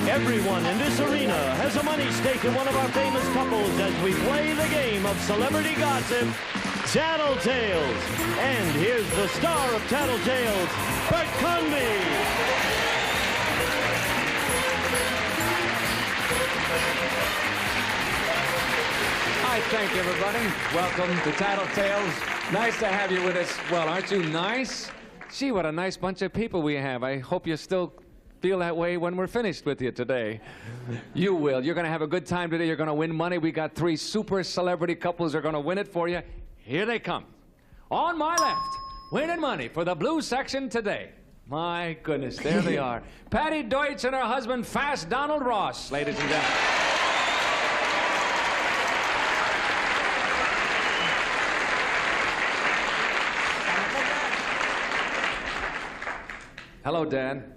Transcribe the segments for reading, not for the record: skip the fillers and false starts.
Everyone in this arena has a money stake in one of our famous couples as we play the game of celebrity gossip, Tattletales. And here's the star of Tattletales, Bert Convy. Hi, thank you, everybody. Welcome to Tattletales. Nice to have you with us. Well, aren't you nice? Gee, what a nice bunch of people we have. I hope you still feel that way when we're finished with you today. You will. You're going to have a good time today. You're going to win money. We got 3 super celebrity couples who are going to win it for you. Here they come. On my left, winning money for the blue section today. My goodness, there they are. Patty Deutsch and her husband, Fast Donald Ross, ladies and gentlemen. Hello, Dad.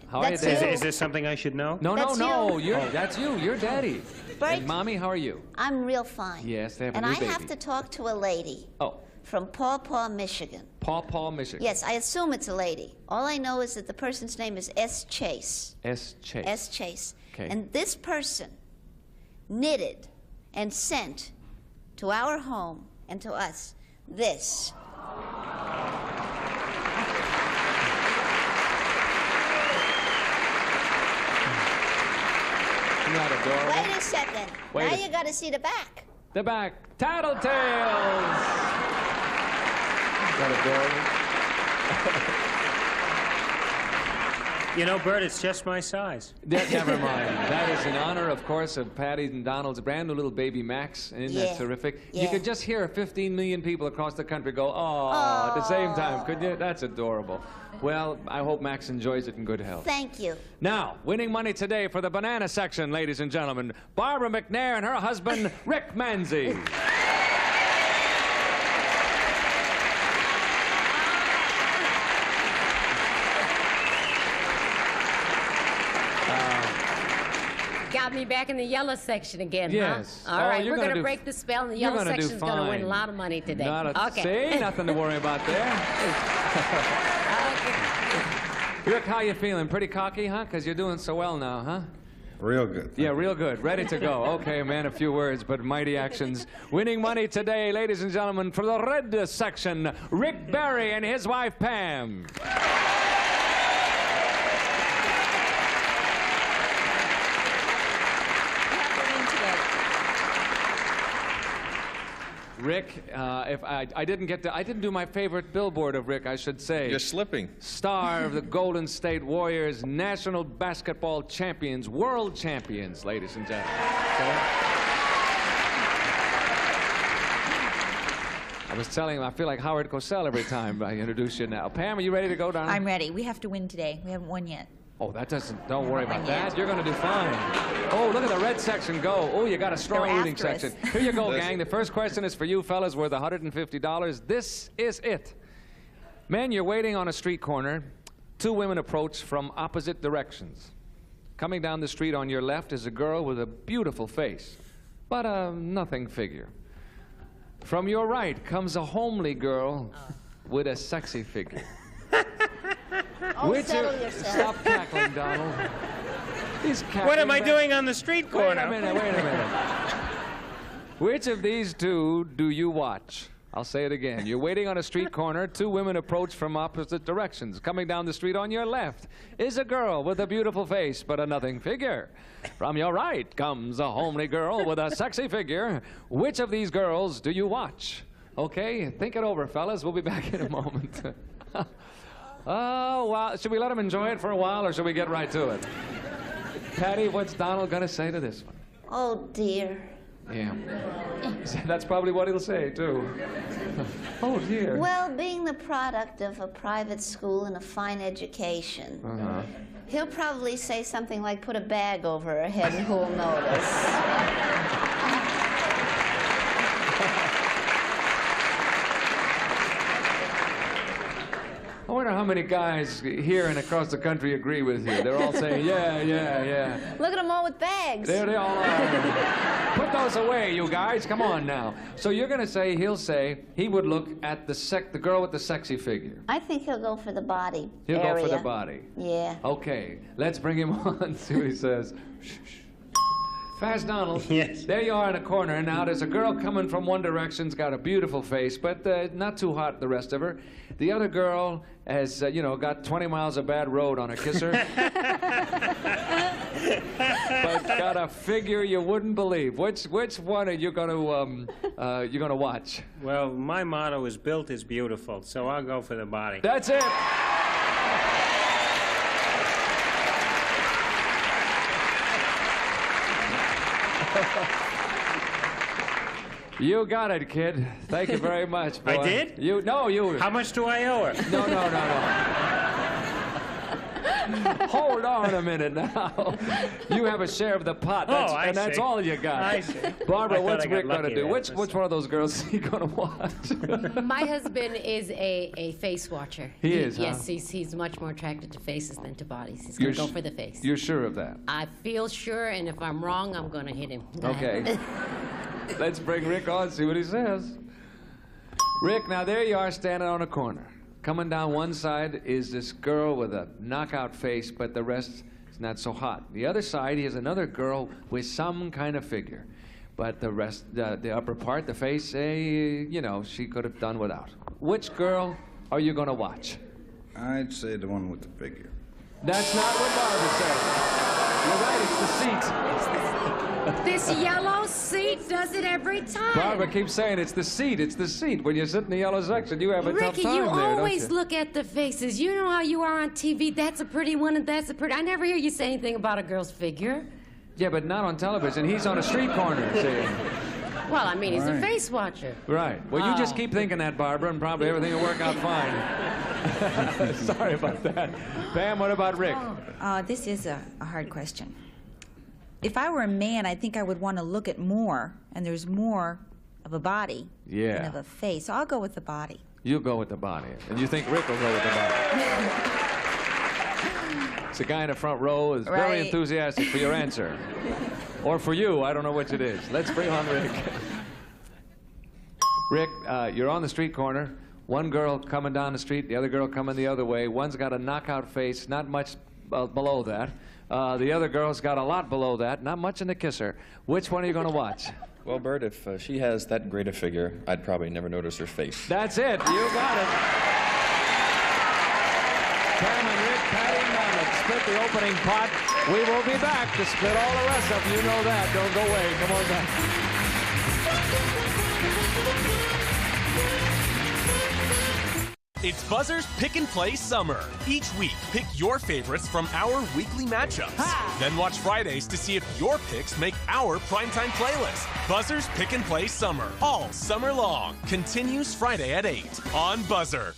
How are you, Dad? Is this something I should know? No, That's no. you. That's you. You're Daddy. Bert? And Mommy, how are you? I'm real fine. Yes, they have a and new I baby. have to talk to a lady Oh, from Paw Paw, Michigan. Paw Paw, Michigan. Yes, I assume it's a lady. All I know is that the person's name is S. Chase. S. Chase. S. Chase. Okay. And this person knitted and sent to our home and to us this. Isn't that adorable? Wait a second. Wait now a- you got to see the back. The back. Tattletales! Is that adorable? You know, Bert, it's just my size. Never mind. That is in honor, of course, of Patty and Donald's brand new little baby Max. Isn't that Yeah. terrific? Yeah. You could just hear 15 million people across the country go, oh, at the same time, couldn't you? That's adorable. Well, I hope Max enjoys it in good health. Thank you. Now, winning money today for the banana section, ladies and gentlemen, Barbara McNair and her husband, Rick Manzie. Got me back in the yellow section again, Yes. huh? All right, you're we're gonna going to do- break the spell, and the you're yellow gonna do section's going to win a fine. lot of money today. Not a, okay. See, nothing to worry about there. Rick, how you feeling? Pretty cocky, huh? Because you're doing so well now, huh? Real good. Yeah, real good. Ready to go. Okay, man, a few words, but mighty actions. Winning money today, ladies and gentlemen, for the red section, Rick Barry and his wife, Pam. Rick, if I didn't do my favorite billboard of Rick, I should say. You're slipping. Star of the Golden State Warriors, national basketball champions, world champions, ladies and gentlemen. Okay? I was telling him I feel like Howard Cosell every time I introduce you now. Pam, are you ready to go, darling? I'm ready. We have to win today. We haven't won yet. Oh, don't worry about that. You're going to do fine. Oh, look at the red section go. Oh, you got a strong They're leading after us. section. Here you go, gang. The first question is for you fellas, worth $150. This is it. Men, you're waiting on a street corner. 2 women approach from opposite directions. Coming down the street on your left is a girl with a beautiful face, but a nothing figure. From your right comes a homely girl with a sexy figure. Oh, settle yourself. Stop cackling, Donald. He's cackling. What am I back. doing on the street corner? Wait a minute. Which of these 2 do you watch? I'll say it again. You're waiting on a street corner. 2 women approach from opposite directions. Coming down the street on your left is a girl with a beautiful face, but a nothing figure. From your right comes a homely girl with a sexy figure. Which of these girls do you watch? Okay, think it over, fellas. We'll be back in a moment. Oh, wow. Should we let him enjoy it for a while, or should we get right to it? Patty, what's Donald going to say to this one? Oh, dear. Yeah. That's probably what he'll say, too. Oh, dear. Well, being the product of a private school and a fine education, he'll probably say something like, put a bag over her head and who'll notice. I wonder how many guys here and across the country agree with you. They're all saying, yeah, yeah, yeah. Look at them all with bags. There they all are. Put those away, you guys. Come on now. So you're going to say, he'll say, he would look at the girl with the sexy figure. I think he'll go for the body He'll area. go for the body. Yeah. Okay, let's bring him on, see what he says. Shh, shh. Fast Donald. Yes. There you are in a corner. Now there's a girl coming from one direction's got a beautiful face, but not too hot, the rest of her. The other girl has, got 20 miles of bad road on her kisser. But got a figure you wouldn't believe. Which one are you gonna watch? Well, my motto is built is beautiful, so I'll go for the body. That's it. You got it, kid. Thank you very much, boy. I did? You. How much do I owe her? No. Hold on a minute now. You have a share of the pot. That's see. all you got. I see. Barbara, I thought what's I got Rick going to lucky do? there. Which one of those girls is he going to watch? My husband is a face watcher. He is, huh? Yes, he's much more attracted to faces than to bodies. He's going to go for the face. You're sure of that? I feel sure, and if I'm wrong, I'm going to hit him. Okay. Let's bring Rick on, see what he says. Rick, now there you are standing on a corner. Coming down one side is this girl with a knockout face, but the rest is not so hot. The other side is another girl with some kind of figure. But the rest, the upper part, the face, she could have done without. Which girl are you going to watch? I'd say the one with the figure. That's not what Barbara said. You're right, it's the seat. This yellow seat does it every time. Barbara keeps saying it's the seat, it's the seat. When you sit in the yellow section, you have a tough Ricky, time you there, always don't you? look at the faces. You know how you are on TV. That's a pretty one, and that's a pretty. I never hear you say anything about a girl's figure. Yeah, but not on television. He's on a street corner, see? Well, I mean, he's a Right. face watcher. Right. Well, you just Oh. keep thinking that, Barbara, and probably everything will work out fine. Sorry about that. Pam, what about Rick? This is a hard question. If I were a man, I think I would want to look at more, and there's more of a body Yeah. than of a face. So I'll go with the body. You go with the body. And you think Rick will go with the body. It's a guy in the front row is very Right. enthusiastic for your answer. Or for you, I don't know which it is. Let's bring on Rick. Rick, you're on the street corner. One girl coming down the street, the other girl coming the other way. One's got a knockout face, not much below that. The other girl's got a lot below that, not much in the kisser. Which one are you going to watch? Well, Bert, if she has that great a figure, I'd probably never notice her face. That's it. You got it. Pam and Rick, Patty and Donald split the opening pot. We will be back to split all the rest up. You know that. Don't go away. Come on back. It's Buzzer's Pick and Play Summer. Each week, pick your favorites from our weekly matchups. Then watch Fridays to see if your picks make our primetime playlist. Buzzer's Pick and Play Summer, all summer long. Continues Friday at 8 on Buzzer.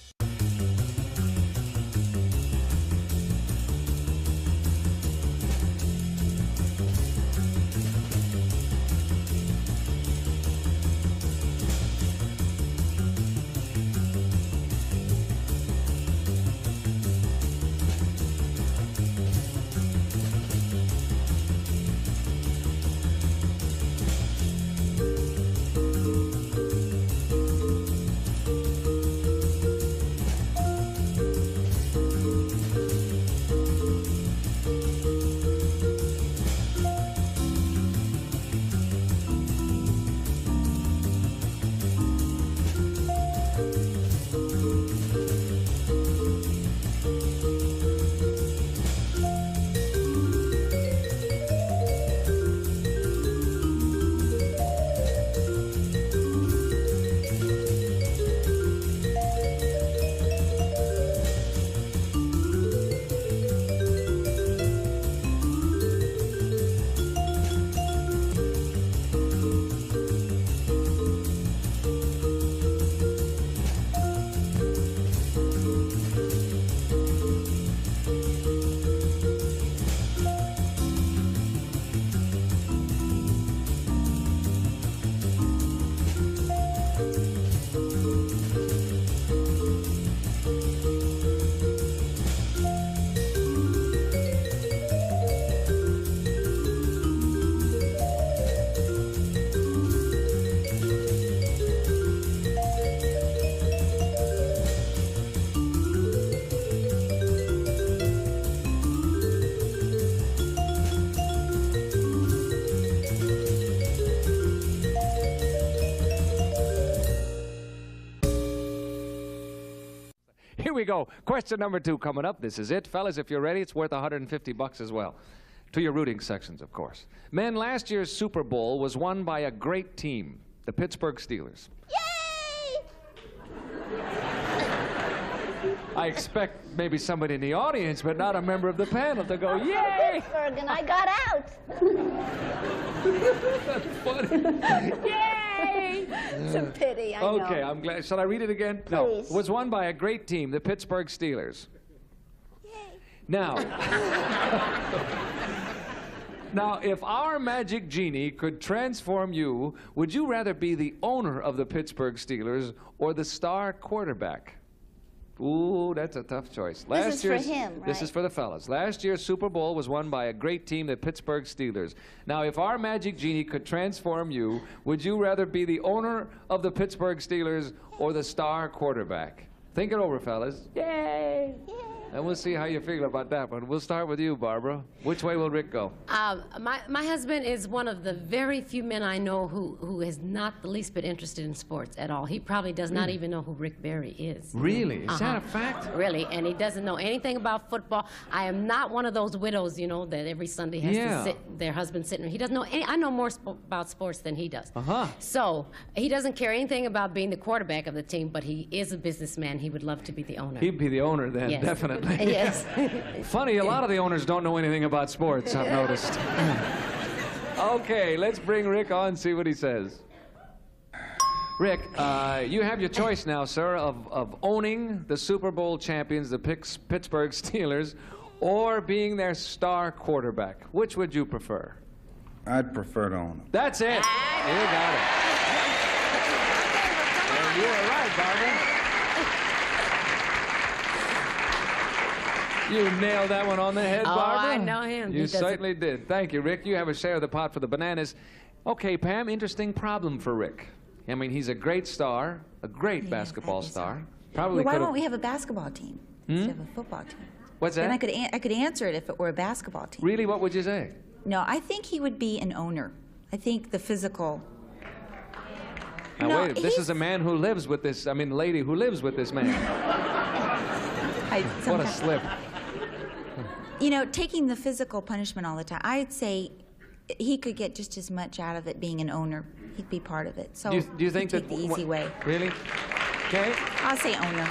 go. Question number 2 coming up. This is it, fellas. If you're ready, it's worth $150 as well. To your rooting sections, of course. Men, last year's Super Bowl was won by a great team, the Pittsburgh Steelers. Yay! I expect maybe somebody in the audience, but not a member of the panel, to go, yay! Pittsburgh, and I got out. That's funny. Yay! It's a pity, I know. Okay, I'm glad. Shall I read it again? No. Please. It was won by a great team, the Pittsburgh Steelers. Yay. Now, now, if our magic genie could transform you, would you rather be the owner of the Pittsburgh Steelers or the star quarterback? Ooh, that's a tough choice. This is for him, right? This is for the fellas. Last year's Super Bowl was won by a great team, the Pittsburgh Steelers. Now, if our magic genie could transform you, would you rather be the owner of the Pittsburgh Steelers or the star quarterback? Think it over, fellas. Yay! Yay. And we'll see how you feel about that one. We'll start with you, Barbara. Which way will Rick go? My husband is one of the very few men I know who is not the least bit interested in sports at all. He probably does not even know who Rick Barry is. Really? Is that a fact? Really, and he doesn't know anything about football. I am not one of those widows, you know, that every Sunday has to sit, their husband sitting. He doesn't know any, I know more about sports than he does. So he doesn't care anything about being the quarterback of the team, but he is a businessman. He would love to be the owner. He'd be the owner then, Yes. definitely. Yes. Funny, a lot of the owners don't know anything about sports, I've noticed. Okay, let's bring Rick on, see what he says. Rick, you have your choice now, sir, of owning the Super Bowl champions, the Pittsburgh Steelers, or being their star quarterback. Which would you prefer? I'd prefer to own them. That's it. You got it. And you were right, Barbara. You nailed that one on the head, Barbara. Oh, I know him. You certainly did. Thank you, Rick. You have a share of the pot for the bananas. Okay, Pam, interesting problem for Rick. I mean, he's a great star, a great basketball star. Probably Well, why won't we have a basketball team instead of a football team? What's that? Then I could answer it if it were a basketball team. Really, what would you say? No, I think he would be an owner. I think the physical. Now, No, wait, this is a man who lives with this, I mean, lady who lives with this man. What a slip. You know, taking the physical punishment all the time, I'd say he could get just as much out of it being an owner. He'd be part of it. So Do you think he'd take the easy way. Really? Okay. I'll say owner.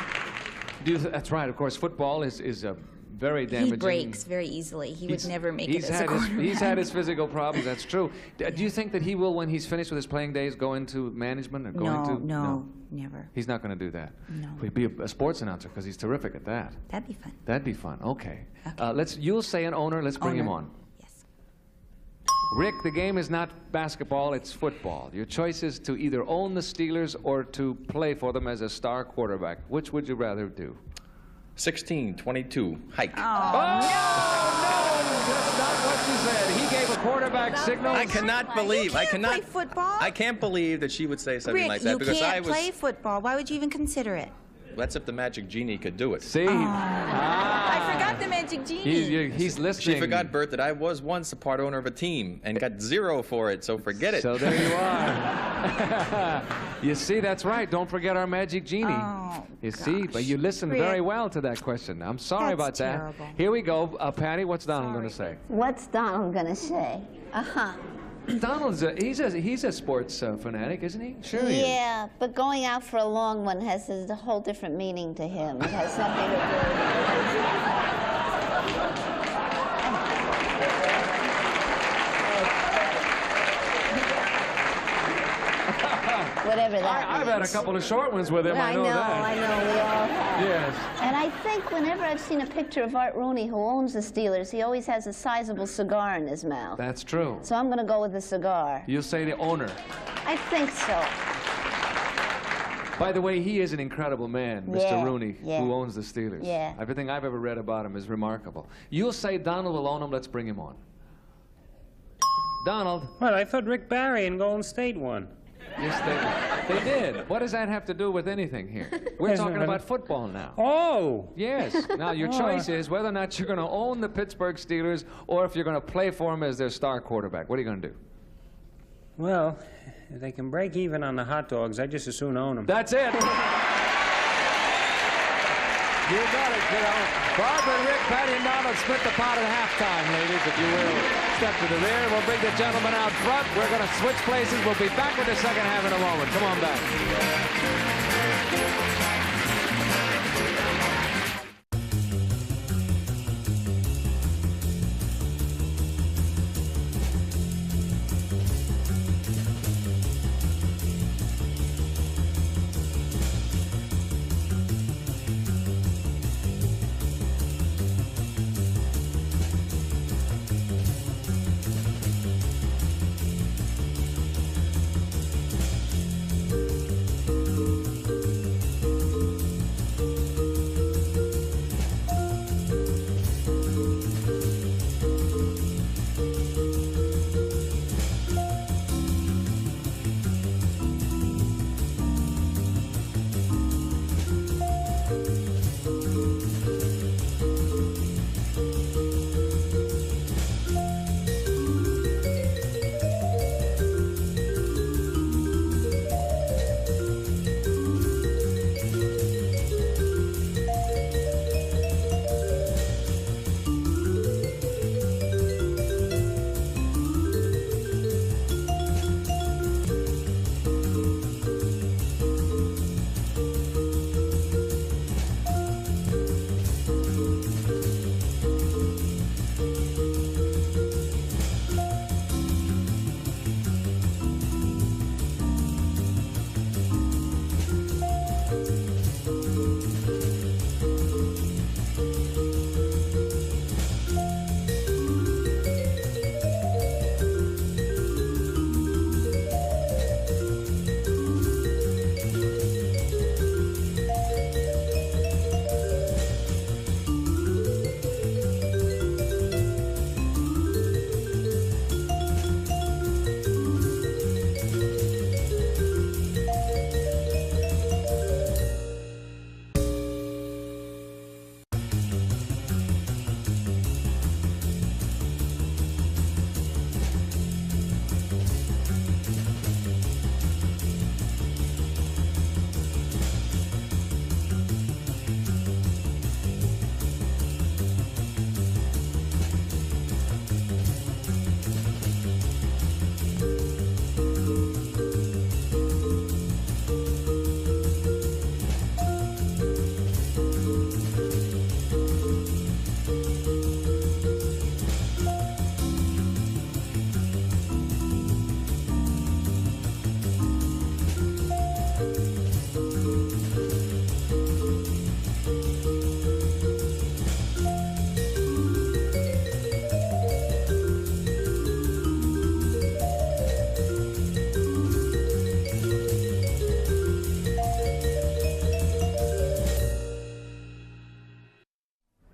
That's right. Of course, football is a very damaging. He breaks very easily. He would never make it as a quarterback. He's had his physical problems. That's true. Do you think that he will, when he's finished with his playing days, go into management or No, never. He's not going to do that. No. He'd be a sports announcer because he's terrific at that. That'd be fun. That'd be fun. Okay. You'll say an owner. Let's bring him on. Yes. Rick, the game is not basketball, it's football. Your choice is to either own the Steelers or to play for them as a star quarterback. Which would you rather do? 16-22, hike. Oh, no, that's not what you said. He gave a quarterback signal. I cannot believe, You can't play football? I can't believe that she would say something Rick, like that you because can't play football. Why would you even consider it? That's if the magic genie could do it. See? I forgot the magic genie. He's listening. She forgot, Bert, that I was once a part owner of a team and got 0 for it, so forget it. So there you are. You see, that's right. Don't forget our magic genie. You see, but you listened very well to that question. I'm sorry about that. terrible. Here we go. Patty, what's Donald going to say? What's Donald gonna say? Donald's he's a sports fanatic, isn't he? Sure he is. Yeah, but going out for a long one has a whole different meaning to him. It has nothing to do. Whatever that I've had a couple of short ones with him. I know that. I know, we all have. Yes. And I think whenever I've seen a picture of Art Rooney, who owns the Steelers, he always has a sizable cigar in his mouth. That's true. So I'm going to go with the cigar. You'll say the owner. I think so. By the way, he is an incredible man, Mr. Rooney, yeah. who owns the Steelers. Yeah. Everything I've ever read about him is remarkable. You'll say Donald will own him. Let's bring him on. Donald. Well, I thought Rick Barry and Golden State won. Yes, they did. What does that have to do with anything here? We're talking about football now. Oh! Yes. Now, your choice is whether or not you're going to own the Pittsburgh Steelers or if you're going to play for them as their star quarterback. What are you going to do? Well, if they can break even on the hot dogs, I just as soon own them. That's it. You got it, kiddo. Barbara and Rick, Patty and Donald split the pot at halftime, ladies, if you will. Step to the rear. We'll bring the gentlemen out front. We're going to switch places. We'll be back with the second half in a moment. Come on back.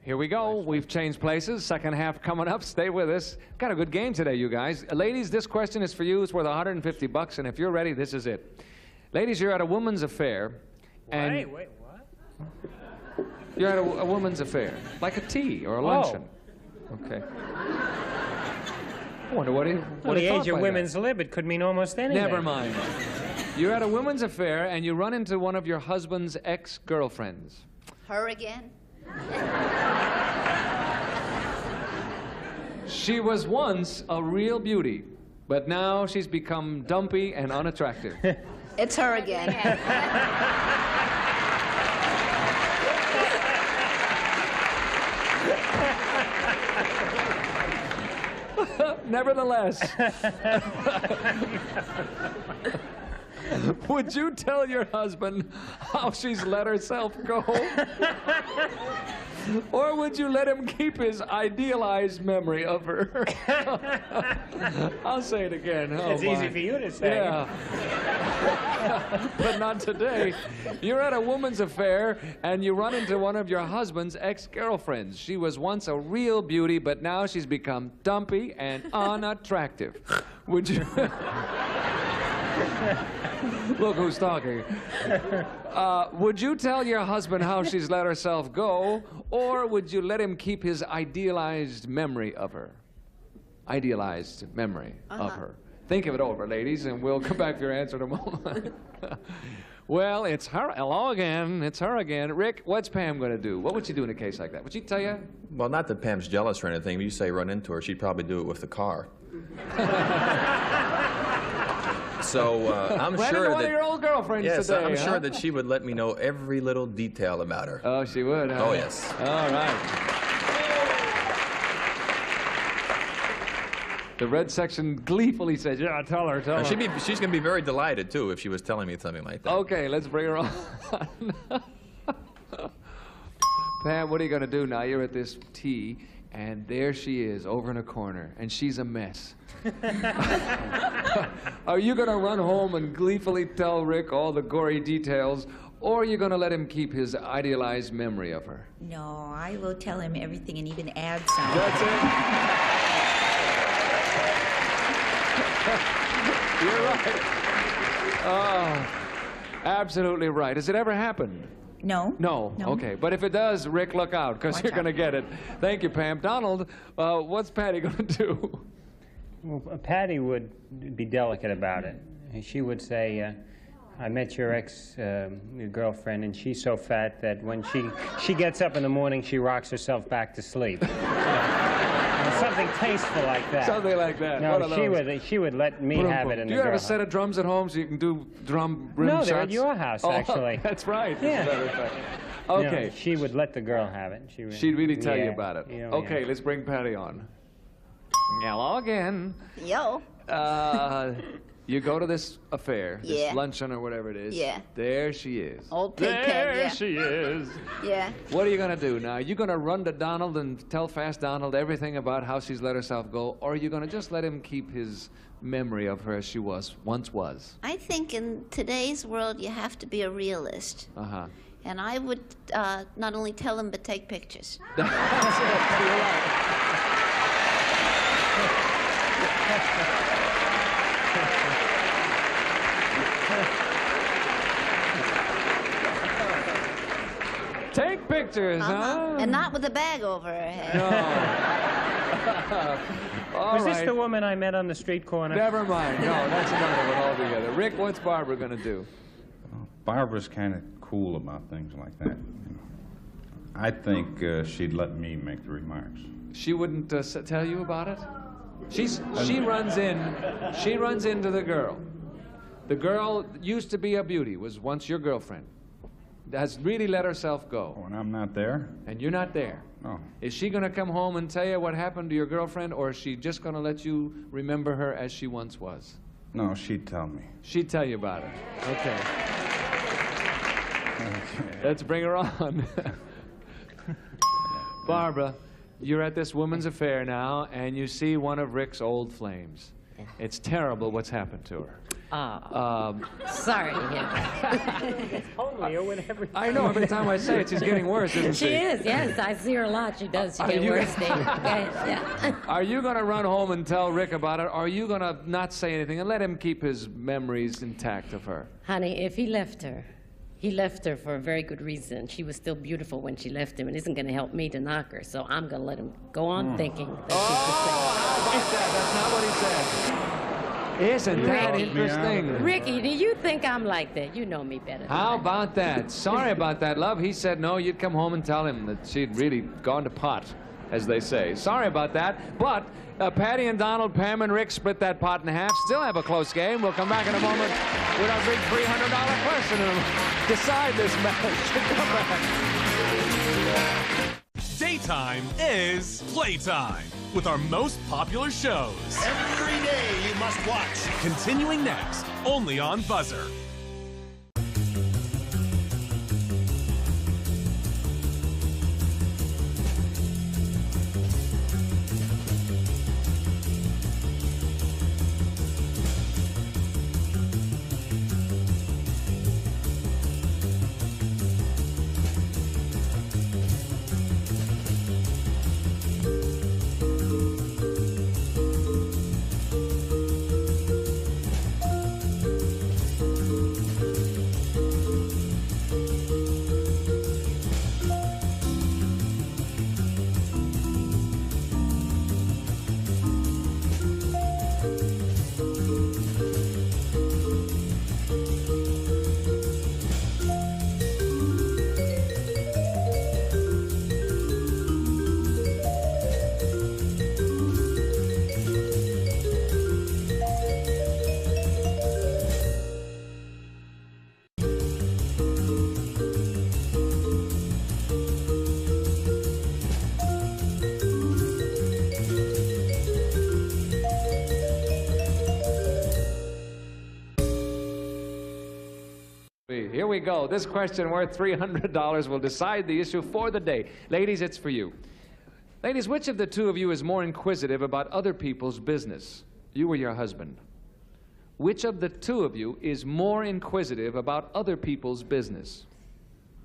Here we go. We've changed places. Second half coming up. Stay with us. Got a good game today, you guys. Ladies, this question is for you. It's worth $150, and if you're ready, this is it. Ladies, you're at a woman's affair. And Wait, what? you're at a woman's affair, like a tea or a luncheon. Okay. I wonder what he Well, the age of women's lib, it could mean almost anything. Never mind. You're at a women's affair, and you run into one of your husband's ex-girlfriends. Her again? She was once a real beauty, but now she's become dumpy and unattractive. It's her again. Nevertheless, would you tell your husband how she's let herself go? Or would you let him keep his idealized memory of her? I'll say it again. Oh, it's easy for you to say. Yeah. But not today. You're at a woman's affair, and you run into one of your husband's ex-girlfriends. She was once a real beauty, but now she's become dumpy and unattractive. Would you... Look who's talking. Would you tell your husband how she's let herself go, or would you let him keep his idealized memory of her? Idealized memory of her. Think of it over, ladies, and we'll come back to your answer in a moment. Well, it's her. Hello again. It's her again. Rick, what's Pam going to do? What would she do in a case like that? Would she tell you? Well, not that Pam's jealous or anything. But you say run into her, she'd probably do it with the car. So I'm sure one that of your old girlfriends today, I'm sure that she would let me know every little detail about her. Oh, she would, huh? Oh, yes. All right. The red section gleefully says, yeah, tell her, tell her. She's going to be very delighted, too, if she was telling me something like that. Okay, let's bring her on. Pam, what are you going to do now? You're at this tea, and there she is, over in a corner, and she's a mess. Are you going to run home and gleefully tell Rick all the gory details, or are you going to let him keep his idealized memory of her? No, I will tell him everything and even add some. That's it? You're right. Oh, absolutely right. Has it ever happened? No. No? Okay. But if it does, Rick, look out, because you're going to get it. Thank you, Pam. Donald, what's Patty going to do? Well, Patty would be delicate about it. She would say, I met your ex-girlfriend, and she's so fat that when she gets up in the morning, she rocks herself back to sleep. Something tasteful like that. Something like that. No, she would let me have it in the Do you have a set of drums at home so you can do drum rim shots? No, they're at your house, actually. That's right. Yeah. Okay. No, she would let the girl have it. She'd really tell you about it. Yeah, okay, yeah. let's bring Patty on. Hello again. Yo. You go to this affair, this Yeah. luncheon or whatever it is. Yeah. There she is. Old pigpen, There yeah. she is. Yeah. What are you going to do now? Are you going to run to Donald and tell Fast Donald everything about how she's let herself go, or are you going to just let him keep his memory of her as she once was? I think in today's world, you have to be a realist. Uh-huh. And I would not only tell him, but take pictures. That's it. You're right. Uh-huh. Take pictures, huh? And not with a bag over her head. No. All Was this right. the woman I met on the street corner? Never mind. No, that's another one altogether. Rick, what's Barbara going to do? Well, Barbara's kind of cool about things like that. I think she'd let me make the remarks. She wouldn't tell you about it? She runs into the girl. The girl used to be a beauty, was once your girlfriend. Has really let herself go. Oh, and I'm not there? And you're not there. Oh. Is she going to come home and tell you what happened to your girlfriend, or is she just going to let you remember her as she once was? No, she'd tell me. She'd tell you about it. Okay. Let's bring her on. Barbara, you're at this woman's affair now, and you see one of Rick's old flames. It's terrible what's happened to her. Sorry. Yeah. Only with every I know, every time I say it, she's getting worse, isn't she? She is, yes. I see her a lot. She does. She Are gets you- worse, Dave. Okay, yeah. Are you going to run home and tell Rick about it, or are you going to not say anything and let him keep his memories intact of her? Honey, if he left her for a very good reason. She was still beautiful when she left him and isn't going to help me to knock her, so I'm going to let him go on thinking that she's the same. That's not what he said. Isn't that interesting? Ricky, do you think I'm like that? You know me better than How that. about that? Sorry about that, love. He said no, you'd come home and tell him that she'd really gone to pot, as they say. Sorry about that. But Patty and Donald, Pam and Rick split that pot in half. Still have a close game. We'll come back in a moment with our big $300 question and decide this match. Come back. Daytime is playtime with our most popular shows. Every day you must watch. Continuing next, only on Buzzer. go. This question worth $300 will decide the issue for the day. Ladies, it's for you. Ladies, which of the two of you is more inquisitive about other people's business? You or your husband? Which of the two of you is more inquisitive about other people's business?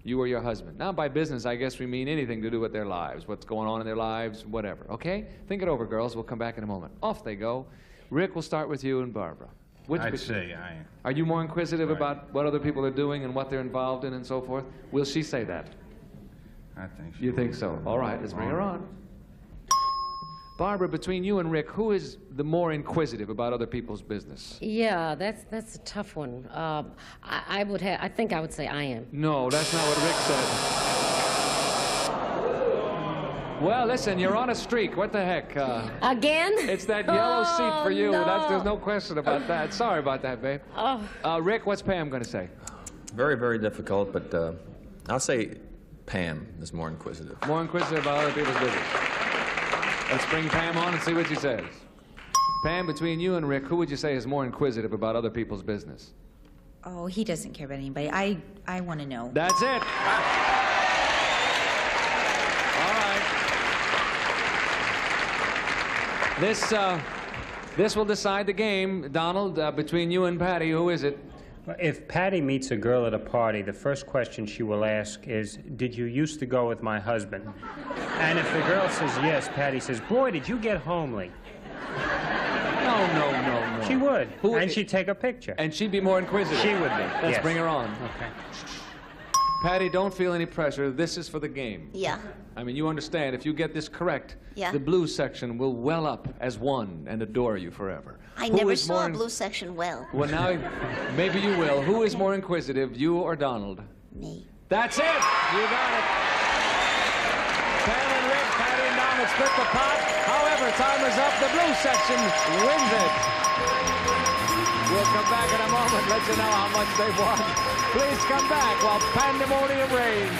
You or your husband? Now, by business, I guess we mean anything to do with their lives, what's going on in their lives, whatever, okay? Think it over, girls. We'll come back in a moment. Off they go. Rick, we'll start with you and Barbara. I'd say I am. Are you more inquisitive about what other people are doing and what they're involved in and so forth? Will she say that? I think so. You think so? All right, let's bring her on. Barbara, between you and Rick, who is the more inquisitive about other people's business? Yeah, that's a tough one. I think I would say I am. No, that's not what Rick said. Well, listen, you're on a streak. What the heck? Again? It's that yellow seat for you. No. There's no question about that. Sorry about that, babe. Rick, what's Pam going to say? Very, very difficult, but I'll say Pam is more inquisitive. More inquisitive about other people's business. Let's bring Pam on and see what she says. Pam, between you and Rick, who would you say is more inquisitive about other people's business? Oh, he doesn't care about anybody. I want to know. That's it. All right. This will decide the game. Donald, between you and Patty, who is it? If Patty meets a girl at a party, the first question she will ask is, did you used to go with my husband? And if the girl says yes, Patty says, boy, did you get homely. No. She would. And she'd take a picture. And she'd be more inquisitive. She would be. Let's yes. bring her on. Okay. Patty, don't feel any pressure. This is for the game. Yeah. I mean, you understand, if you get this correct, Yeah. the blue section will well up as one and adore you forever. I never saw a blue section well. Well, now, maybe you will. Who is more inquisitive, you or Donald? Me. That's it! You got it. Pam and Rick, Patty and Donald split the pot. However, time is up. The blue section wins it. We'll come back in a moment, let you know how much they've won. Please come back while pandemonium reigns.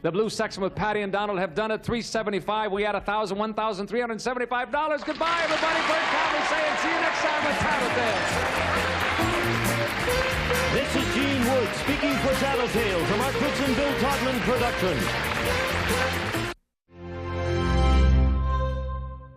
The blue section with Patty and Donald have done it. $375. We had $1,000, $1,375. Goodbye, everybody. Bert Conley saying see you next time with Tattletales. This is Gene Wood speaking for Tattletales, a Mark Goodson, Bill Todman production.